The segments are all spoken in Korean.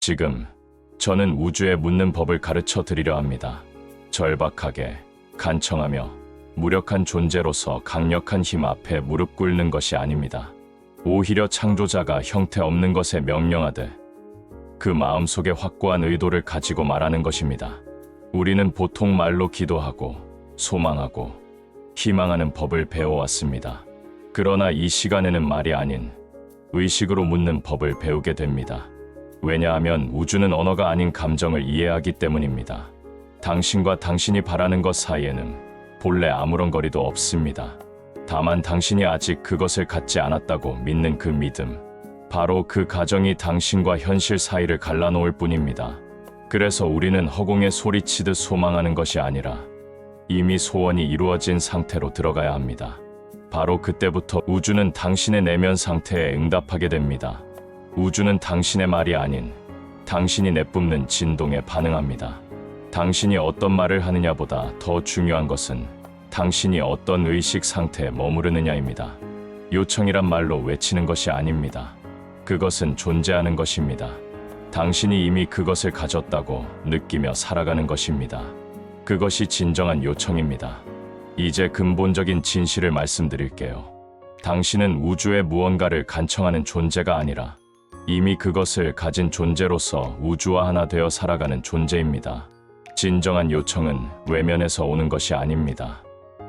지금 저는 우주에 묻는 법을 가르쳐 드리려 합니다. 절박하게, 간청하며 무력한 존재로서 강력한 힘 앞에 무릎 꿇는 것이 아닙니다. 오히려 창조자가 형태없는 것에 명령하듯 그 마음속에 확고한 의도를 가지고 말하는 것입니다. 우리는 보통 말로 기도하고 소망하고 희망하는 법을 배워왔습니다. 그러나 이 시간에는 말이 아닌 의식으로 묻는 법을 배우게 됩니다. 왜냐하면 우주는 언어가 아닌 감정을 이해하기 때문입니다. 당신과 당신이 바라는 것 사이에는 본래 아무런 거리도 없습니다. 다만 당신이 아직 그것을 갖지 않았다고 믿는 그 믿음, 바로 그 가정이 당신과 현실 사이를 갈라놓을 뿐입니다. 그래서 우리는 허공에 소리치듯 소망하는 것이 아니라 이미 소원이 이루어진 상태로 들어가야 합니다. 바로 그때부터 우주는 당신의 내면 상태에 응답하게 됩니다. 우주는 당신의 말이 아닌 당신이 내뿜는 진동에 반응합니다. 당신이 어떤 말을 하느냐보다 더 중요한 것은 당신이 어떤 의식 상태에 머무르느냐입니다. 요청이란 말로 외치는 것이 아닙니다. 그것은 존재하는 것입니다. 당신이 이미 그것을 가졌다고 느끼며 살아가는 것입니다. 그것이 진정한 요청입니다. 이제 근본적인 진실을 말씀드릴게요. 당신은 우주의 무언가를 간청하는 존재가 아니라 이미 그것을 가진 존재로서 우주와 하나 되어 살아가는 존재입니다. 진정한 요청은 외면에서 오는 것이 아닙니다.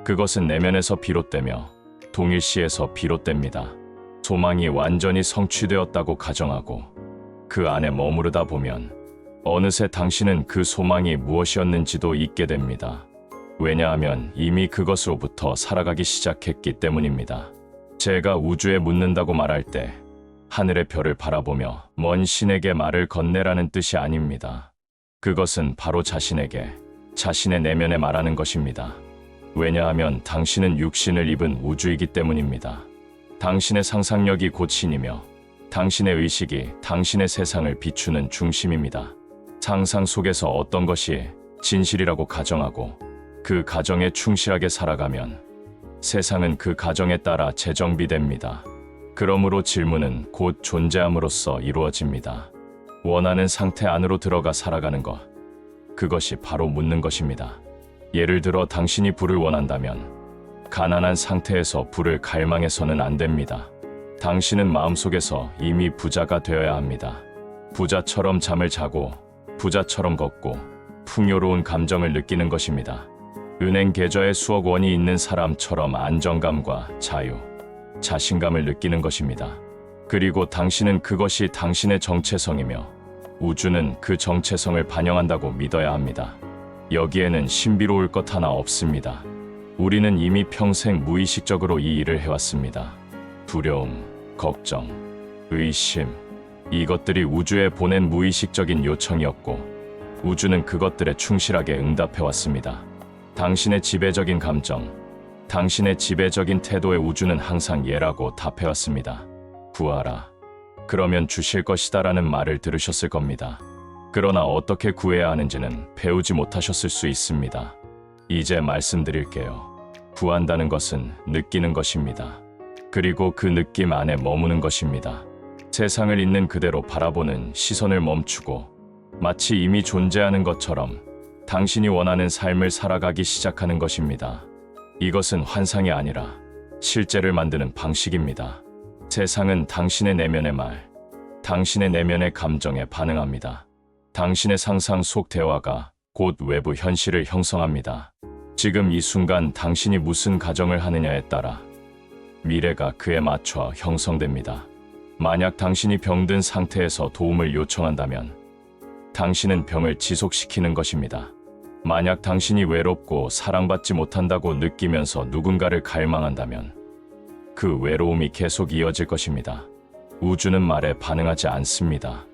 그것은 내면에서 비롯되며 동일시에서 비롯됩니다. 소망이 완전히 성취되었다고 가정하고 그 안에 머무르다 보면 어느새 당신은 그 소망이 무엇이었는지도 잊게 됩니다. 왜냐하면 이미 그것으로부터 살아가기 시작했기 때문입니다. 제가 우주에 묻는다고 말할 때 하늘의 별을 바라보며 먼 신에게 말을 건네라는 뜻이 아닙니다. 그것은 바로 자신에게, 자신의 내면에 말하는 것입니다. 왜냐하면 당신은 육신을 입은 우주이기 때문입니다. 당신의 상상력이 곧 신이며 당신의 의식이 당신의 세상을 비추는 중심입니다. 상상 속에서 어떤 것이 진실이라고 가정하고 그 가정에 충실하게 살아가면 세상은 그 가정에 따라 재정비됩니다. 그러므로 질문은 곧 존재함으로써 이루어집니다. 원하는 상태 안으로 들어가 살아가는 것, 그것이 바로 묻는 것입니다. 예를 들어 당신이 불을 원한다면 가난한 상태에서 불을 갈망해서는 안 됩니다. 당신은 마음속에서 이미 부자가 되어야 합니다. 부자처럼 잠을 자고 부자처럼 걷고 풍요로운 감정을 느끼는 것입니다. 은행 계좌에 수억 원이 있는 사람처럼 안정감과 자유, 자신감을 느끼는 것입니다. 그리고 당신은 그것이 당신의 정체성이며 우주는 그 정체성을 반영한다고 믿어야 합니다. 여기에는 신비로울 것 하나 없습니다. 우리는 이미 평생 무의식적으로 이 일을 해왔습니다. 두려움, 걱정, 의심, 이것들이 우주에 보낸 무의식적인 요청이었고 우주는 그것들에 충실하게 응답해왔습니다. 당신의 지배적인 감정, 당신의 지배적인 태도에 우주는 항상 예라고 답해왔습니다. 구하라. 그러면 주실 것이다 라는 말을 들으셨을 겁니다. 그러나 어떻게 구해야 하는지는 배우지 못하셨을 수 있습니다. 이제 말씀드릴게요. 구한다는 것은 느끼는 것입니다. 그리고 그 느낌 안에 머무는 것입니다. 세상을 있는 그대로 바라보는 시선을 멈추고 마치 이미 존재하는 것처럼 당신이 원하는 삶을 살아가기 시작하는 것입니다. 이것은 환상이 아니라 실제를 만드는 방식입니다. 세상은 당신의 내면의 말, 당신의 내면의 감정에 반응합니다. 당신의 상상 속 대화가 곧 외부 현실을 형성합니다. 지금 이 순간 당신이 무슨 가정을 하느냐에 따라 미래가 그에 맞춰 형성됩니다. 만약 당신이 병든 상태에서 도움을 요청한다면 당신은 병을 지속시키는 것입니다. 만약 당신이 외롭고 사랑받지 못한다고 느끼면서 누군가를 갈망한다면 그 외로움이 계속 이어질 것입니다. 우주는 말에 반응하지 않습니다.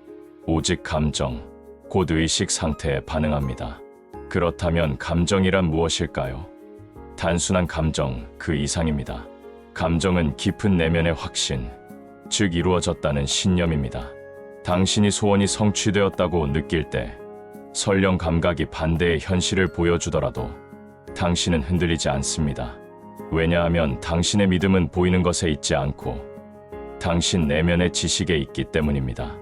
오직 감정, 곧 의식 상태에 반응합니다. 그렇다면 감정이란 무엇일까요? 단순한 감정 그 이상입니다. 감정은 깊은 내면의 확신, 즉 이루어졌다는 신념입니다. 당신이 소원이 성취되었다고 느낄 때 설령 감각이 반대의 현실을 보여주더라도 당신은 흔들리지 않습니다. 왜냐하면 당신의 믿음은 보이는 것에 있지 않고 당신 내면의 지식에 있기 때문입니다.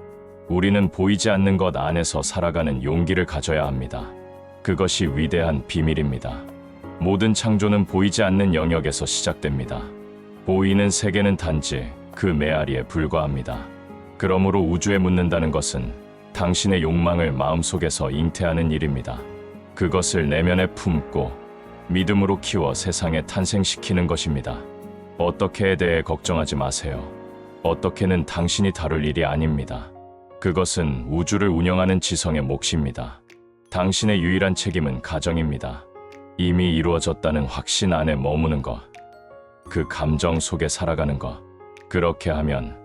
우리는 보이지 않는 것 안에서 살아가는 용기를 가져야 합니다. 그것이 위대한 비밀입니다. 모든 창조는 보이지 않는 영역에서 시작됩니다. 보이는 세계는 단지 그 메아리에 불과합니다. 그러므로 우주에 묻는다는 것은 당신의 욕망을 마음속에서 잉태하는 일입니다. 그것을 내면에 품고 믿음으로 키워 세상에 탄생시키는 것입니다. 어떻게에 대해 걱정하지 마세요. 어떻게는 당신이 다룰 일이 아닙니다. 그것은 우주를 운영하는 지성의 몫입니다. 당신의 유일한 책임은 가정입니다. 이미 이루어졌다는 확신 안에 머무는 것, 그 감정 속에 살아가는 것. 그렇게 하면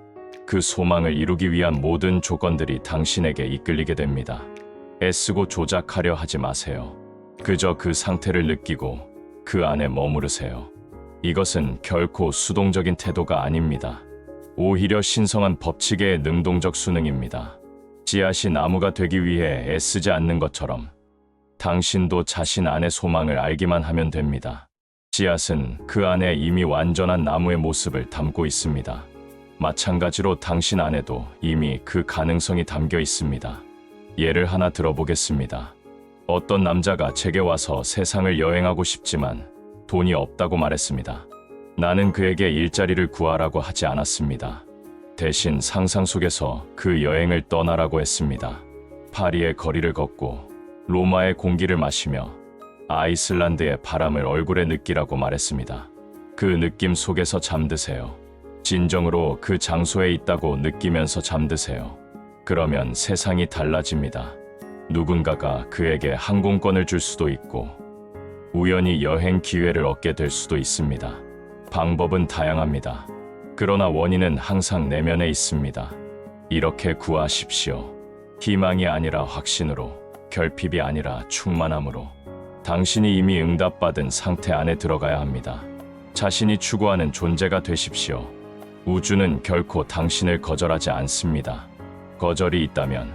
그 소망을 이루기 위한 모든 조건들이 당신에게 이끌리게 됩니다. 애쓰고 조작하려 하지 마세요. 그저 그 상태를 느끼고 그 안에 머무르세요. 이것은 결코 수동적인 태도가 아닙니다. 오히려 신성한 법칙의 능동적 수능입니다. 씨앗이 나무가 되기 위해 애쓰지 않는 것처럼 당신도 자신 안의 소망을 알기만 하면 됩니다. 씨앗은 그 안에 이미 완전한 나무의 모습을 담고 있습니다. 마찬가지로 당신 안에도 이미 그 가능성이 담겨 있습니다. 예를 하나 들어보겠습니다. 어떤 남자가 제게 와서 세상을 여행하고 싶지만 돈이 없다고 말했습니다. 나는 그에게 일자리를 구하라고 하지 않았습니다. 대신 상상 속에서 그 여행을 떠나라고 했습니다. 파리의 거리를 걷고 로마의 공기를 마시며 아이슬란드의 바람을 얼굴에 느끼라고 말했습니다. 그 느낌 속에서 잠드세요. 진정으로 그 장소에 있다고 느끼면서 잠드세요. 그러면 세상이 달라집니다. 누군가가 그에게 항공권을 줄 수도 있고 우연히 여행 기회를 얻게 될 수도 있습니다. 방법은 다양합니다. 그러나 원인은 항상 내면에 있습니다. 이렇게 구하십시오. 희망이 아니라 확신으로, 결핍이 아니라 충만함으로. 당신이 이미 응답받은 상태 안에 들어가야 합니다. 자신이 추구하는 존재가 되십시오. 우주는 결코 당신을 거절하지 않습니다. 거절이 있다면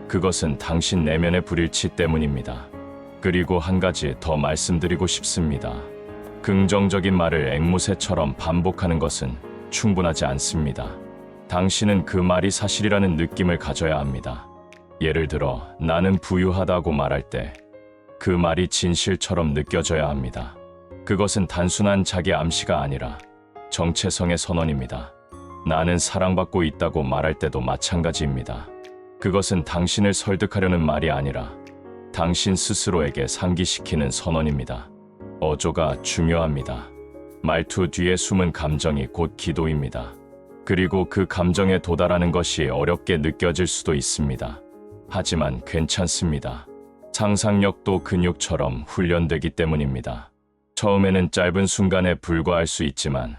그것은 당신 내면의 불일치 때문입니다. 그리고 한 가지 더 말씀드리고 싶습니다. 긍정적인 말을 앵무새처럼 반복하는 것은 충분하지 않습니다. 당신은 그 말이 사실이라는 느낌을 가져야 합니다. 예를 들어 나는 부유하다고 말할 때 그 말이 진실처럼 느껴져야 합니다. 그것은 단순한 자기 암시가 아니라 정체성의 선언입니다. 나는 사랑받고 있다고 말할 때도 마찬가지입니다. 그것은 당신을 설득하려는 말이 아니라 당신 스스로에게 상기시키는 선언입니다. 어조가 중요합니다. 말투 뒤에 숨은 감정이 곧 기도입니다. 그리고 그 감정에 도달하는 것이 어렵게 느껴질 수도 있습니다. 하지만 괜찮습니다. 상상력도 근육처럼 훈련되기 때문입니다. 처음에는 짧은 순간에 불과할 수 있지만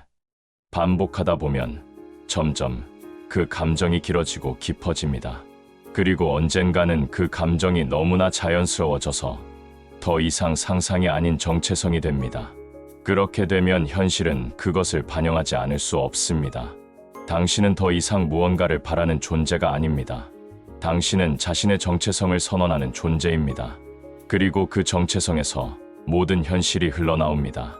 반복하다 보면 점점 그 감정이 길어지고 깊어집니다. 그리고 언젠가는 그 감정이 너무나 자연스러워져서 더 이상 상상이 아닌 정체성이 됩니다. 그렇게 되면 현실은 그것을 반영하지 않을 수 없습니다. 당신은 더 이상 무언가를 바라는 존재가 아닙니다. 당신은 자신의 정체성을 선언하는 존재입니다. 그리고 그 정체성에서 모든 현실이 흘러나옵니다.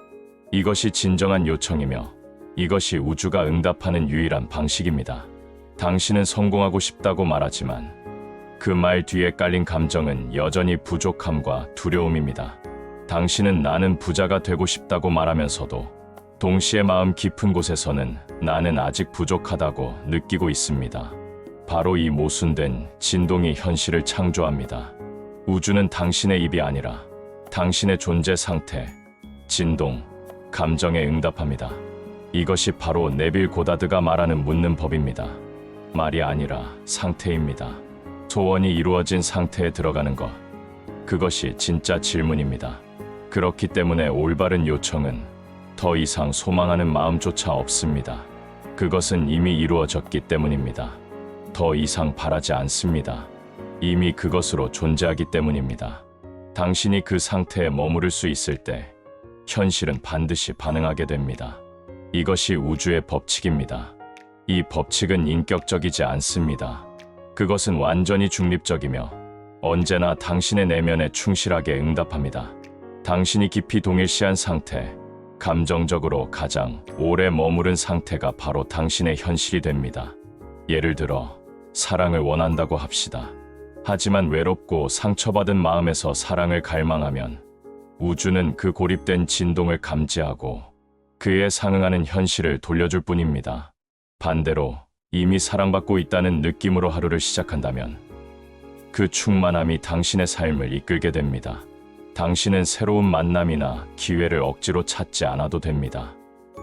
이것이 진정한 요청이며 이것이 우주가 응답하는 유일한 방식입니다. 당신은 성공하고 싶다고 말하지만 그 말 뒤에 깔린 감정은 여전히 부족함과 두려움입니다. 당신은 나는 부자가 되고 싶다고 말하면서도 동시에 마음 깊은 곳에서는 나는 아직 부족하다고 느끼고 있습니다. 바로 이 모순된 진동이 현실을 창조합니다. 우주는 당신의 입이 아니라 당신의 존재 상태, 진동, 감정에 응답합니다. 이것이 바로 네빌 고다드가 말하는 묻는 법입니다. 말이 아니라 상태입니다. 소원이 이루어진 상태에 들어가는 것, 그것이 진짜 질문입니다. 그렇기 때문에 올바른 요청은 더 이상 소망하는 마음조차 없습니다. 그것은 이미 이루어졌기 때문입니다. 더 이상 바라지 않습니다. 이미 그것으로 존재하기 때문입니다. 당신이 그 상태에 머무를 수 있을 때 현실은 반드시 반응하게 됩니다. 이것이 우주의 법칙입니다. 이 법칙은 인격적이지 않습니다. 그것은 완전히 중립적이며 언제나 당신의 내면에 충실하게 응답합니다. 당신이 깊이 동일시한 상태, 감정적으로 가장 오래 머무른 상태가 바로 당신의 현실이 됩니다. 예를 들어 사랑을 원한다고 합시다. 하지만 외롭고 상처받은 마음에서 사랑을 갈망하면 우주는 그 고립된 진동을 감지하고 그에 상응하는 현실을 돌려줄 뿐입니다. 반대로 이미 사랑받고 있다는 느낌으로 하루를 시작한다면 그 충만함이 당신의 삶을 이끌게 됩니다. 당신은 새로운 만남이나 기회를 억지로 찾지 않아도 됩니다.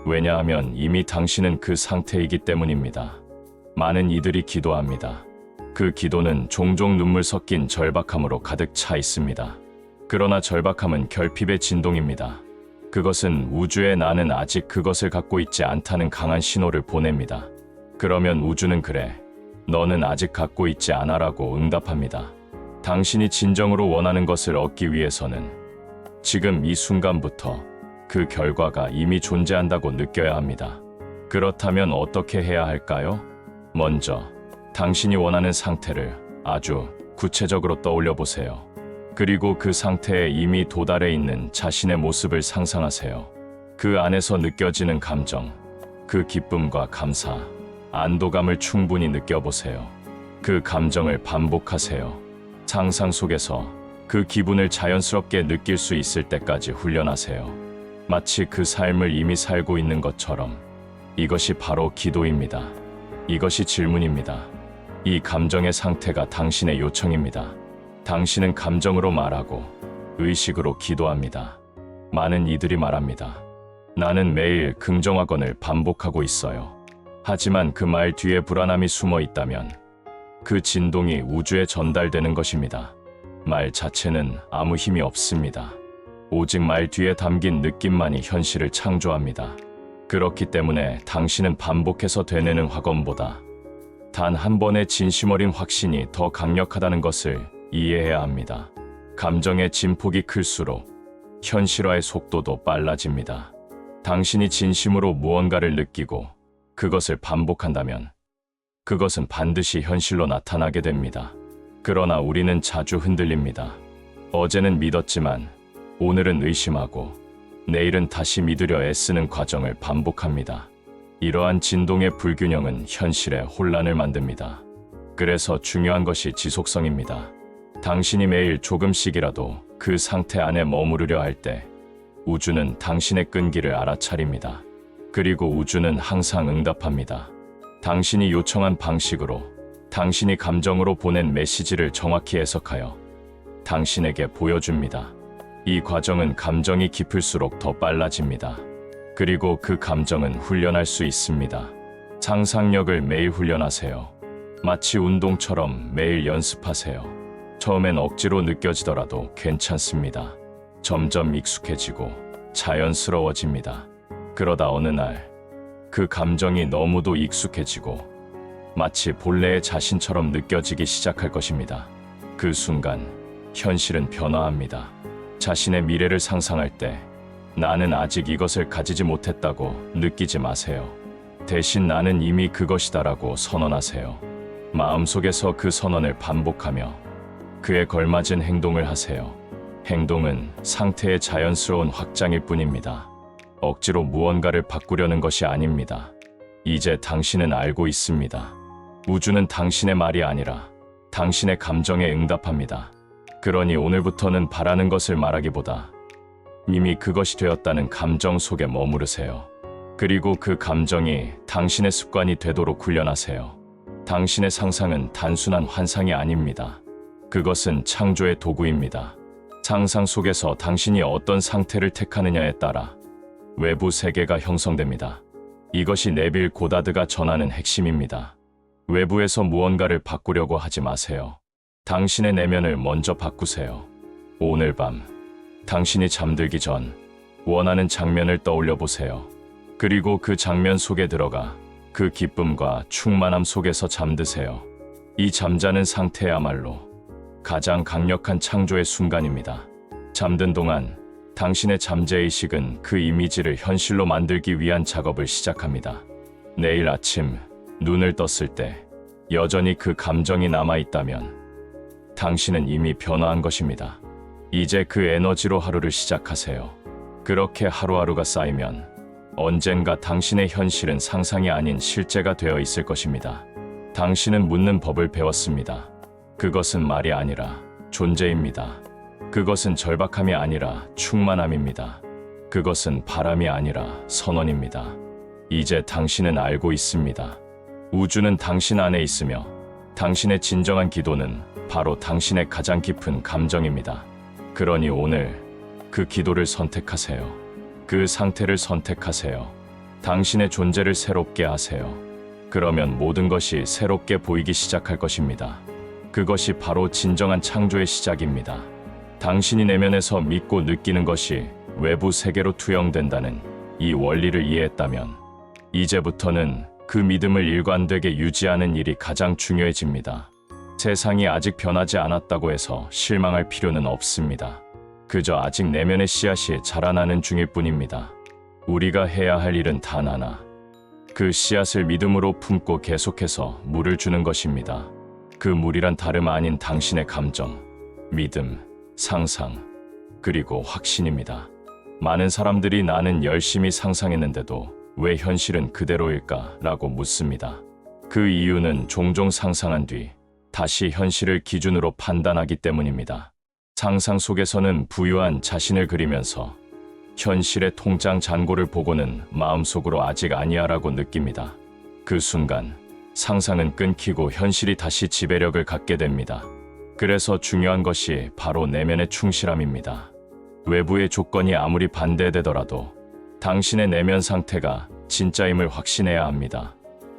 왜냐하면 이미 당신은 그 상태이기 때문입니다. 많은 이들이 기도합니다. 그 기도는 종종 눈물 섞인 절박함으로 가득 차 있습니다. 그러나 절박함은 결핍의 진동입니다. 그것은 우주에 나는 아직 그것을 갖고 있지 않다는 강한 신호를 보냅니다. 그러면 우주는 그래, 너는 아직 갖고 있지 않아라고 응답합니다. 당신이 진정으로 원하는 것을 얻기 위해서는 지금 이 순간부터 그 결과가 이미 존재한다고 느껴야 합니다. 그렇다면 어떻게 해야 할까요? 먼저 당신이 원하는 상태를 아주 구체적으로 떠올려 보세요. 그리고 그 상태에 이미 도달해 있는 자신의 모습을 상상하세요. 그 안에서 느껴지는 감정, 그 기쁨과 감사, 안도감을 충분히 느껴보세요. 그 감정을 반복하세요. 상상 속에서 그 기분을 자연스럽게 느낄 수 있을 때까지 훈련하세요. 마치 그 삶을 이미 살고 있는 것처럼. 이것이 바로 기도입니다. 이것이 질문입니다. 이 감정의 상태가 당신의 요청입니다. 당신은 감정으로 말하고 의식으로 기도합니다. 많은 이들이 말합니다. 나는 매일 긍정화건을 반복하고 있어요. 하지만 그 말 뒤에 불안함이 숨어 있다면 그 진동이 우주에 전달되는 것입니다. 말 자체는 아무 힘이 없습니다. 오직 말 뒤에 담긴 느낌만이 현실을 창조합니다. 그렇기 때문에 당신은 반복해서 되뇌는 확언보다 단 한 번의 진심 어린 확신이 더 강력하다는 것을 이해해야 합니다. 감정의 진폭이 클수록 현실화의 속도도 빨라집니다. 당신이 진심으로 무언가를 느끼고 그것을 반복한다면 그것은 반드시 현실로 나타나게 됩니다. 그러나 우리는 자주 흔들립니다. 어제는 믿었지만 오늘은 의심하고 내일은 다시 믿으려 애쓰는 과정을 반복합니다. 이러한 진동의 불균형은 현실에 혼란을 만듭니다. 그래서 중요한 것이 지속성입니다. 당신이 매일 조금씩이라도 그 상태 안에 머무르려 할 때 우주는 당신의 끈기를 알아차립니다. 그리고 우주는 항상 응답합니다. 당신이 요청한 방식으로, 당신이 감정으로 보낸 메시지를 정확히 해석하여 당신에게 보여줍니다. 이 과정은 감정이 깊을수록 더 빨라집니다. 그리고 그 감정은 훈련할 수 있습니다. 상상력을 매일 훈련하세요. 마치 운동처럼 매일 연습하세요. 처음엔 억지로 느껴지더라도 괜찮습니다. 점점 익숙해지고 자연스러워집니다. 그러다 어느 날 그 감정이 너무도 익숙해지고 마치 본래의 자신처럼 느껴지기 시작할 것입니다. 그 순간 현실은 변화합니다. 자신의 미래를 상상할 때 나는 아직 이것을 가지지 못했다고 느끼지 마세요. 대신 나는 이미 그것이다라고 선언하세요. 마음속에서 그 선언을 반복하며 그에 걸맞은 행동을 하세요. 행동은 상태의 자연스러운 확장일 뿐입니다. 억지로 무언가를 바꾸려는 것이 아닙니다. 이제 당신은 알고 있습니다. 우주는 당신의 말이 아니라 당신의 감정에 응답합니다. 그러니 오늘부터는 바라는 것을 말하기보다 이미 그것이 되었다는 감정 속에 머무르세요. 그리고 그 감정이 당신의 습관이 되도록 훈련하세요. 당신의 상상은 단순한 환상이 아닙니다. 그것은 창조의 도구입니다. 상상 속에서 당신이 어떤 상태를 택하느냐에 따라 외부 세계가 형성됩니다. 이것이 네빌 고다드가 전하는 핵심입니다. 외부에서 무언가를 바꾸려고 하지 마세요. 당신의 내면을 먼저 바꾸세요. 오늘 밤 당신이 잠들기 전 원하는 장면을 떠올려 보세요. 그리고 그 장면 속에 들어가 그 기쁨과 충만함 속에서 잠드세요. 이 잠자는 상태야말로 가장 강력한 창조의 순간입니다. 잠든 동안 당신의 잠재의식은 그 이미지를 현실로 만들기 위한 작업을 시작합니다. 내일 아침 눈을 떴을 때 여전히 그 감정이 남아있다면 당신은 이미 변화한 것입니다. 이제 그 에너지로 하루를 시작하세요. 그렇게 하루하루가 쌓이면 언젠가 당신의 현실은 상상이 아닌 실제가 되어 있을 것입니다. 당신은 묻는 법을 배웠습니다. 그것은 말이 아니라 존재입니다. 그것은 절박함이 아니라 충만함입니다. 그것은 바람이 아니라 선언입니다. 이제 당신은 알고 있습니다. 우주는 당신 안에 있으며 당신의 진정한 기도는 바로 당신의 가장 깊은 감정입니다. 그러니 오늘 그 기도를 선택하세요. 그 상태를 선택하세요. 당신의 존재를 새롭게 하세요. 그러면 모든 것이 새롭게 보이기 시작할 것입니다. 그것이 바로 진정한 창조의 시작입니다. 당신이 내면에서 믿고 느끼는 것이 외부 세계로 투영된다는 이 원리를 이해했다면 이제부터는 그 믿음을 일관되게 유지하는 일이 가장 중요해집니다. 세상이 아직 변하지 않았다고 해서 실망할 필요는 없습니다. 그저 아직 내면의 씨앗이 자라나는 중일 뿐입니다. 우리가 해야 할 일은 단 하나. 그 씨앗을 믿음으로 품고 계속해서 물을 주는 것입니다. 그 물이란 다름 아닌 당신의 감정, 믿음, 상상, 그리고 확신입니다. 많은 사람들이 나는 열심히 상상했는데도 왜 현실은 그대로일까? 라고 묻습니다. 그 이유는 종종 상상한 뒤 다시 현실을 기준으로 판단하기 때문입니다. 상상 속에서는 부유한 자신을 그리면서 현실의 통장 잔고를 보고는 마음속으로 아직 아니야라고 느낍니다. 그 순간 상상은 끊기고 현실이 다시 지배력을 갖게 됩니다. 그래서 중요한 것이 바로 내면의 충실함입니다. 외부의 조건이 아무리 반대되더라도 당신의 내면 상태가 진짜임을 확신해야 합니다.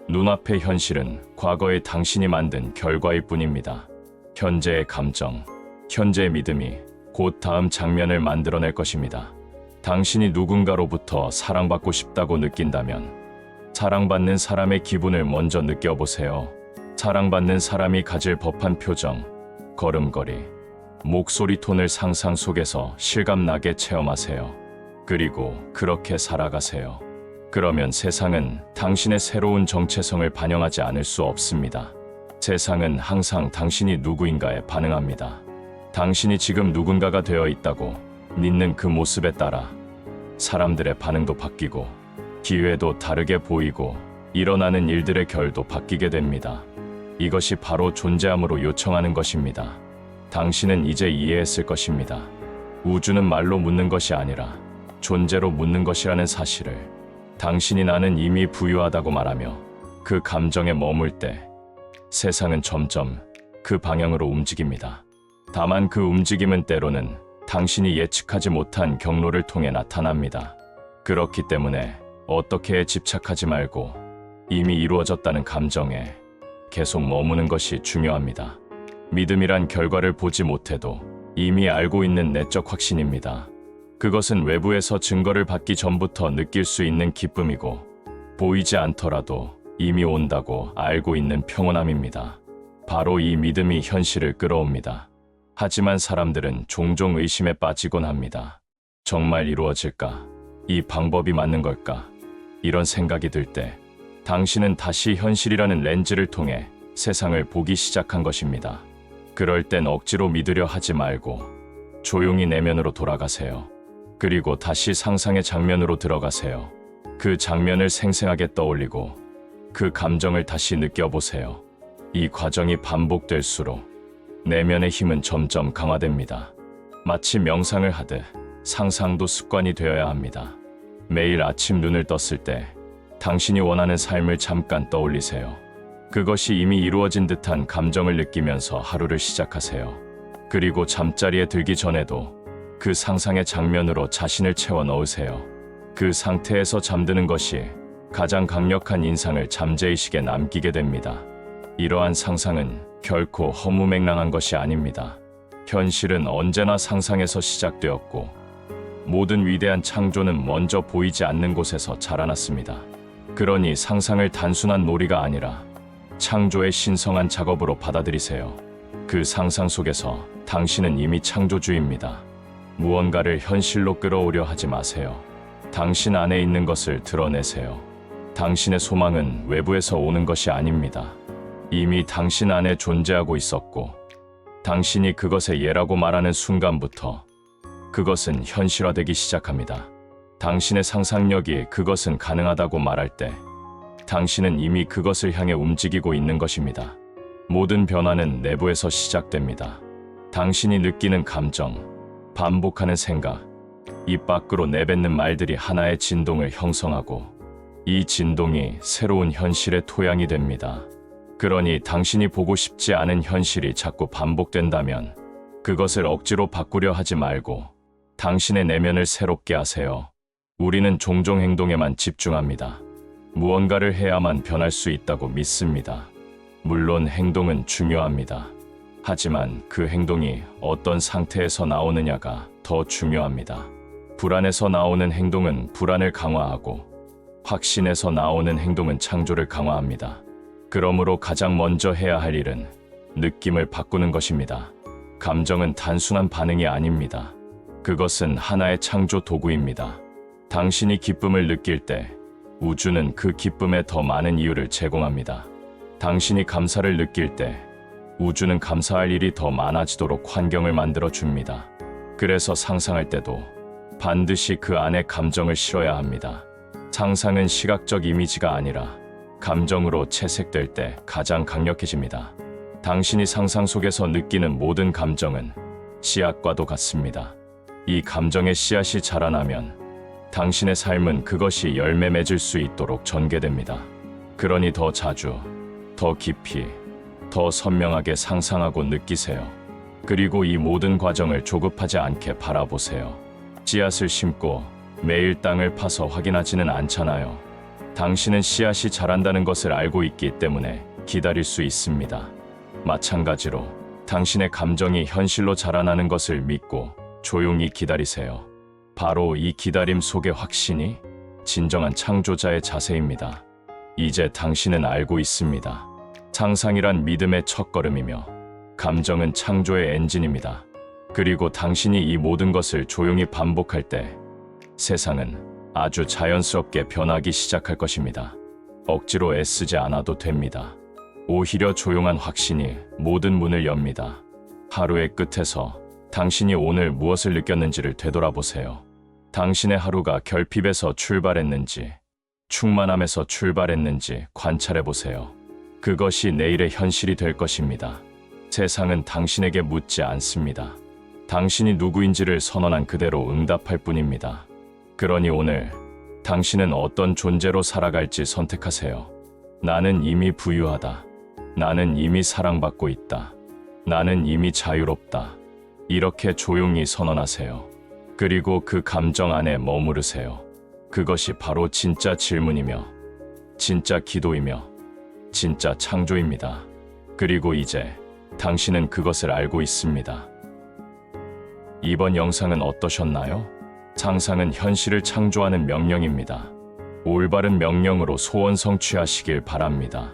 눈앞의 현실은 과거의 당신이 만든 결과일 뿐입니다. 현재의 감정, 현재의 믿음이 곧 다음 장면을 만들어낼 것입니다. 당신이 누군가로부터 사랑받고 싶다고 느낀다면 사랑받는 사람의 기분을 먼저 느껴보세요. 사랑받는 사람이 가질 법한 표정, 걸음걸이, 목소리 톤을 상상 속에서 실감나게 체험하세요. 그리고 그렇게 살아가세요. 그러면 세상은 당신의 새로운 정체성을 반영하지 않을 수 없습니다. 세상은 항상 당신이 누구인가에 반응합니다. 당신이 지금 누군가가 되어 있다고 믿는 그 모습에 따라 사람들의 반응도 바뀌고 기회도 다르게 보이고 일어나는 일들의 결도 바뀌게 됩니다. 이것이 바로 존재함으로 요청하는 것입니다. 당신은 이제 이해했을 것입니다. 우주는 말로 묻는 것이 아니라 존재로 묻는 것이라는 사실을 당신이 나는 이미 부유하다고 말하며 그 감정에 머물 때 세상은 점점 그 방향으로 움직입니다. 다만 그 움직임은 때로는 당신이 예측하지 못한 경로를 통해 나타납니다. 그렇기 때문에 어떻게에 집착하지 말고 이미 이루어졌다는 감정에 계속 머무는 것이 중요합니다. 믿음이란 결과를 보지 못해도 이미 알고 있는 내적 확신입니다. 그것은 외부에서 증거를 받기 전부터 느낄 수 있는 기쁨이고 보이지 않더라도 이미 온다고 알고 있는 평온함입니다. 바로 이 믿음이 현실을 끌어옵니다. 하지만 사람들은 종종 의심에 빠지곤 합니다. 정말 이루어질까? 이 방법이 맞는 걸까? 이런 생각이 들 때 당신은 다시 현실이라는 렌즈를 통해 세상을 보기 시작한 것입니다. 그럴 땐 억지로 믿으려 하지 말고 조용히 내면으로 돌아가세요. 그리고 다시 상상의 장면으로 들어가세요. 그 장면을 생생하게 떠올리고 그 감정을 다시 느껴보세요. 이 과정이 반복될수록 내면의 힘은 점점 강화됩니다. 마치 명상을 하듯 상상도 습관이 되어야 합니다. 매일 아침 눈을 떴을 때 당신이 원하는 삶을 잠깐 떠올리세요. 그것이 이미 이루어진 듯한 감정을 느끼면서 하루를 시작하세요. 그리고 잠자리에 들기 전에도 그 상상의 장면으로 자신을 채워 넣으세요. 그 상태에서 잠드는 것이 가장 강력한 인상을 잠재의식에 남기게 됩니다. 이러한 상상은 결코 허무맹랑한 것이 아닙니다. 현실은 언제나 상상에서 시작되었고 모든 위대한 창조는 먼저 보이지 않는 곳에서 자라났습니다. 그러니 상상을 단순한 놀이가 아니라 창조의 신성한 작업으로 받아들이세요. 그 상상 속에서 당신은 이미 창조주입니다. 무언가를 현실로 끌어오려 하지 마세요. 당신 안에 있는 것을 드러내세요. 당신의 소망은 외부에서 오는 것이 아닙니다. 이미 당신 안에 존재하고 있었고 당신이 그것의 예라고 말하는 순간부터 그것은 현실화되기 시작합니다. 당신의 상상력이 그것은 가능하다고 말할 때 당신은 이미 그것을 향해 움직이고 있는 것입니다. 모든 변화는 내부에서 시작됩니다. 당신이 느끼는 감정, 반복하는 생각, 입 밖으로 내뱉는 말들이 하나의 진동을 형성하고 이 진동이 새로운 현실의 토양이 됩니다. 그러니 당신이 보고 싶지 않은 현실이 자꾸 반복된다면 그것을 억지로 바꾸려 하지 말고 당신의 내면을 새롭게 하세요. 우리는 종종 행동에만 집중합니다. 무언가를 해야만 변할 수 있다고 믿습니다. 물론 행동은 중요합니다. 하지만 그 행동이 어떤 상태에서 나오느냐가 더 중요합니다. 불안에서 나오는 행동은 불안을 강화하고 확신에서 나오는 행동은 창조를 강화합니다. 그러므로 가장 먼저 해야 할 일은 느낌을 바꾸는 것입니다. 감정은 단순한 반응이 아닙니다. 그것은 하나의 창조 도구입니다. 당신이 기쁨을 느낄 때 우주는 그 기쁨에 더 많은 이유를 제공합니다. 당신이 감사를 느낄 때 우주는 감사할 일이 더 많아지도록 환경을 만들어 줍니다. 그래서 상상할 때도 반드시 그 안에 감정을 실어야 합니다. 상상은 시각적 이미지가 아니라 감정으로 채색될 때 가장 강력해집니다. 당신이 상상 속에서 느끼는 모든 감정은 씨앗과도 같습니다. 이 감정의 씨앗이 자라나면 당신의 삶은 그것이 열매 맺을 수 있도록 전개됩니다. 그러니 더 자주, 더 깊이, 더 선명하게 상상하고 느끼세요. 그리고 이 모든 과정을 조급하지 않게 바라보세요. 씨앗을 심고 매일 땅을 파서 확인하지는 않잖아요. 당신은 씨앗이 자란다는 것을 알고 있기 때문에 기다릴 수 있습니다. 마찬가지로 당신의 감정이 현실로 자라나는 것을 믿고 조용히 기다리세요. 바로 이 기다림 속의 확신이 진정한 창조자의 자세입니다. 이제 당신은 알고 있습니다. 상상이란 믿음의 첫걸음이며 감정은 창조의 엔진입니다. 그리고 당신이 이 모든 것을 조용히 반복할 때 세상은 아주 자연스럽게 변하기 시작할 것입니다. 억지로 애쓰지 않아도 됩니다. 오히려 조용한 확신이 모든 문을 엽니다. 하루의 끝에서 당신이 오늘 무엇을 느꼈는지를 되돌아보세요. 당신의 하루가 결핍에서 출발했는지, 충만함에서 출발했는지 관찰해보세요. 그것이 내일의 현실이 될 것입니다. 세상은 당신에게 묻지 않습니다. 당신이 누구인지를 선언한 그대로 응답할 뿐입니다. 그러니 오늘 당신은 어떤 존재로 살아갈지 선택하세요. 나는 이미 부유하다. 나는 이미 사랑받고 있다. 나는 이미 자유롭다. 이렇게 조용히 선언하세요. 그리고 그 감정 안에 머무르세요. 그것이 바로 진짜 질문이며 진짜 기도이며 진짜 창조입니다. 그리고 이제 당신은 그것을 알고 있습니다. 이번 영상은 어떠셨나요? 상상은 현실을 창조하는 명령입니다. 올바른 명령으로 소원 성취하시길 바랍니다.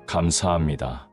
감사합니다.